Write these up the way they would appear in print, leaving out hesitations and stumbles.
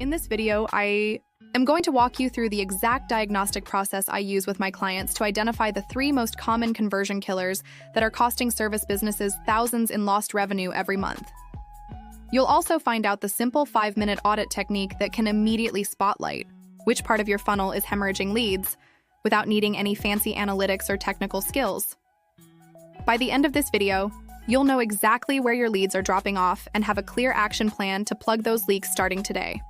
In this video, I am going to walk you through the exact diagnostic process I use with my clients to identify the 3 most common conversion killers that are costing service businesses thousands in lost revenue every month. You'll also find out the simple 5-minute audit technique that can immediately spotlight which part of your funnel is hemorrhaging leads without needing any fancy analytics or technical skills. By the end of this video, you'll know exactly where your leads are dropping off and have a clear action plan to plug those leaks starting today.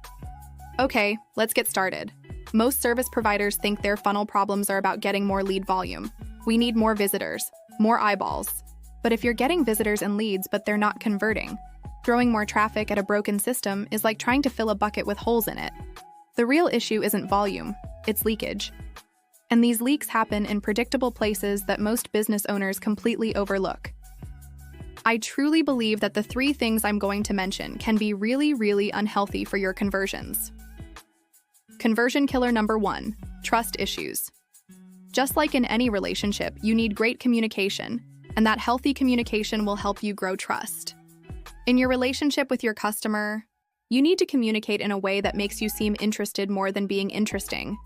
Okay, let's get started. Most service providers think their funnel problems are about getting more lead volume. We need more visitors, more eyeballs. But if you're getting visitors and leads but they're not converting, throwing more traffic at a broken system is like trying to fill a bucket with holes in it. The real issue isn't volume, it's leakage. And these leaks happen in predictable places that most business owners completely overlook. I truly believe that the 3 things I'm going to mention can be really unhealthy for your conversions. Conversion killer number 1, trust issues. Just like in any relationship, you need great communication, and that healthy communication will help you grow trust. In your relationship with your customer, you need to communicate in a way that makes you seem interested more than being interesting.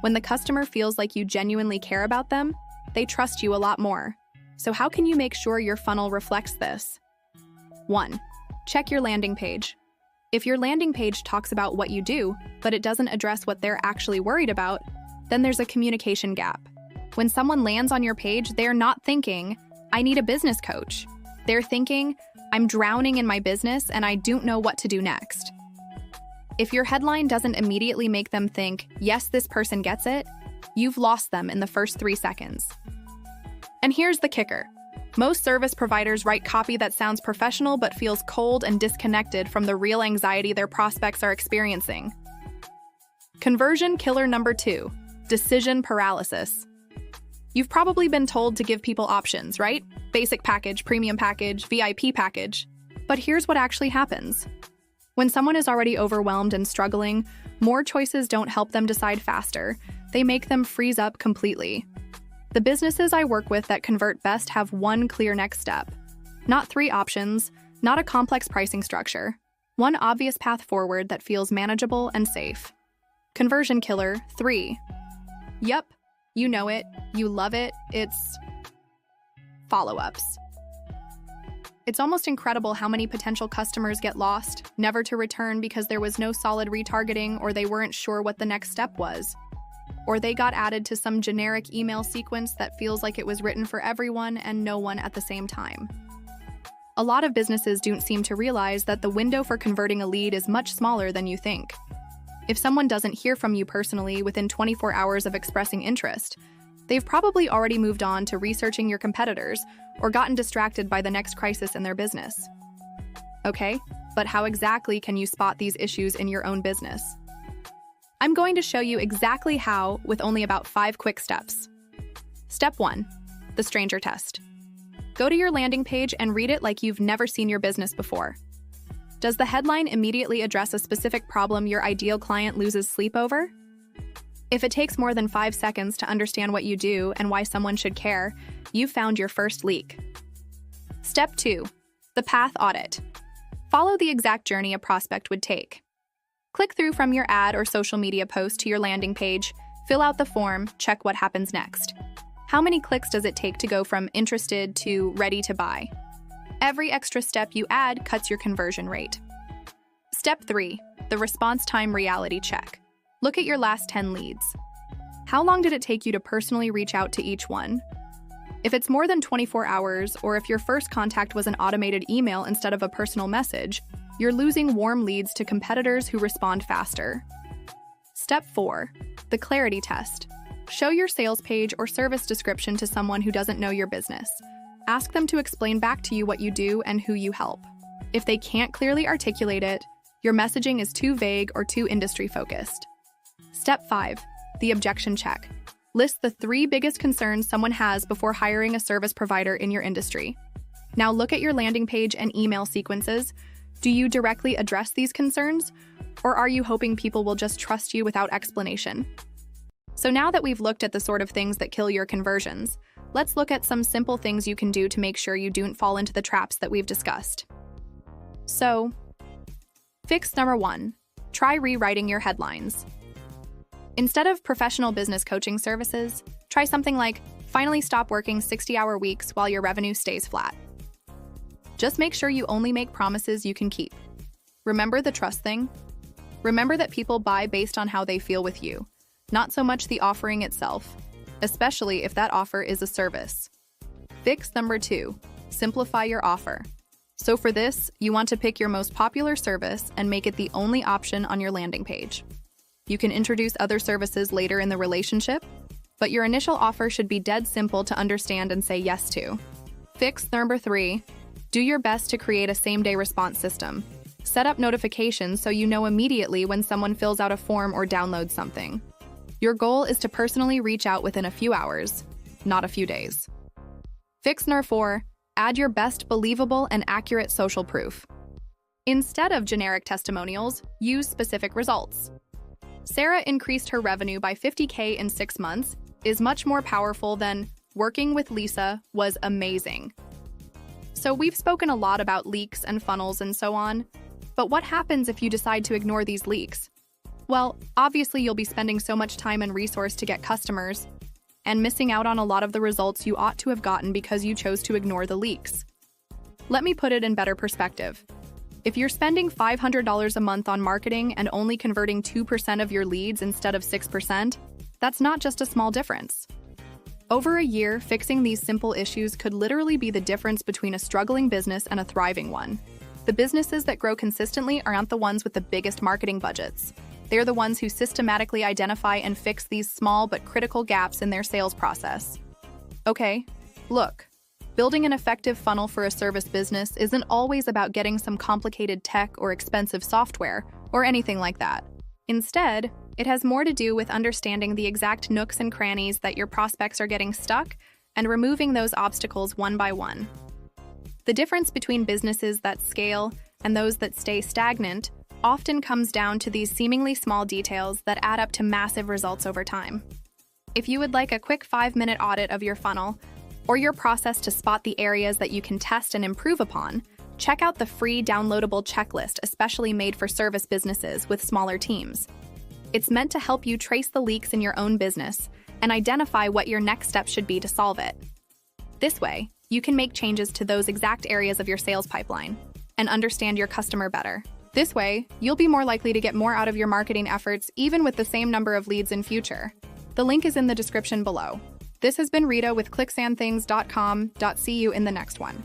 When the customer feels like you genuinely care about them, they trust you a lot more. So how can you make sure your funnel reflects this? 1. Check your landing page. If your landing page talks about what you do, but it doesn't address what they're actually worried about, then there's a communication gap. When someone lands on your page, they're not thinking, I need a business coach. They're thinking, I'm drowning in my business and I don't know what to do next. If your headline doesn't immediately make them think, yes, this person gets it, you've lost them in the first 3 seconds. And here's the kicker. Most service providers write copy that sounds professional but feels cold and disconnected from the real anxiety their prospects are experiencing. Conversion killer number 2, decision paralysis. You've probably been told to give people options, right? Basic package, premium package, VIP package. But here's what actually happens. When someone is already overwhelmed and struggling, more choices don't help them decide faster. They make them freeze up completely. The businesses I work with that convert best have one clear next step. Not 3 options, not a complex pricing structure. One obvious path forward that feels manageable and safe. Conversion killer 3. Yep, you know it, you love it, it's follow-ups. It's almost incredible how many potential customers get lost, never to return because there was no solid retargeting or they weren't sure what the next step was. Or they got added to some generic email sequence that feels like it was written for everyone and no one at the same time. A lot of businesses don't seem to realize that the window for converting a lead is much smaller than you think. If someone doesn't hear from you personally within 24 hours of expressing interest, they've probably already moved on to researching your competitors or gotten distracted by the next crisis in their business. Okay, but how exactly can you spot these issues in your own business? I'm going to show you exactly how with only about 5 quick steps. Step 1, the stranger test. Go to your landing page and read it like you've never seen your business before. Does the headline immediately address a specific problem your ideal client loses sleep over? If it takes more than 5 seconds to understand what you do and why someone should care, you've found your first leak. Step 2, the path audit. Follow the exact journey a prospect would take. Click through from your ad or social media post to your landing page, fill out the form, check what happens next. How many clicks does it take to go from interested to ready to buy? Every extra step you add cuts your conversion rate. Step 3, the response time reality check. Look at your last 10 leads. How long did it take you to personally reach out to each one? If it's more than 24 hours, or if your first contact was an automated email instead of a personal message, you're losing warm leads to competitors who respond faster. Step 4, the clarity test. Show your sales page or service description to someone who doesn't know your business. Ask them to explain back to you what you do and who you help. If they can't clearly articulate it, your messaging is too vague or too industry-focused. Step 5, the objection check. List the 3 biggest concerns someone has before hiring a service provider in your industry. Now look at your landing page and email sequences. Do you directly address these concerns, or are you hoping people will just trust you without explanation? So now that we've looked at the sort of things that kill your conversions, let's look at some simple things you can do to make sure you don't fall into the traps that we've discussed. So, fix number 1, Try rewriting your headlines. Instead of professional business coaching services, try something like, finally stop working 60-hour weeks while your revenue stays flat. Just make sure you only make promises you can keep. Remember the trust thing? Remember that people buy based on how they feel with you, not so much the offering itself, especially if that offer is a service. Fix number 2, simplify your offer. So for this, you want to pick your most popular service and make it the only option on your landing page. You can introduce other services later in the relationship, but your initial offer should be dead simple to understand and say yes to. Fix number 3, do your best to create a same-day response system. Set up notifications so you know immediately when someone fills out a form or downloads something. Your goal is to personally reach out within a few hours, not a few days. Fix number 4, add your best believable and accurate social proof. Instead of generic testimonials, use specific results. Sarah increased her revenue by $50K in 6 months is much more powerful than working with Lisa was amazing. So we've spoken a lot about leaks and funnels and so on, but what happens if you decide to ignore these leaks? Well, obviously you'll be spending so much time and resource to get customers and missing out on a lot of the results you ought to have gotten because you chose to ignore the leaks. Let me put it in better perspective. If you're spending $500 a month on marketing and only converting 2% of your leads instead of 6%, that's not just a small difference. Over a year, fixing these simple issues could literally be the difference between a struggling business and a thriving one. The businesses that grow consistently aren't the ones with the biggest marketing budgets. They're the ones who systematically identify and fix these small but critical gaps in their sales process. Okay, look, building an effective funnel for a service business isn't always about getting some complicated tech or expensive software or anything like that. Instead, it has more to do with understanding the exact nooks and crannies that your prospects are getting stuck and removing those obstacles one by one. The difference between businesses that scale and those that stay stagnant often comes down to these seemingly small details that add up to massive results over time. If you would like a quick 5-minute audit of your funnel or your process to spot the areas that you can test and improve upon, check out the free downloadable checklist especially made for service businesses with smaller teams. It's meant to help you trace the leaks in your own business and identify what your next step should be to solve it. This way, you can make changes to those exact areas of your sales pipeline and understand your customer better. This way, you'll be more likely to get more out of your marketing efforts even with the same number of leads in future. The link is in the description below. This has been Rita with ClicksandThings.com. See you in the next one.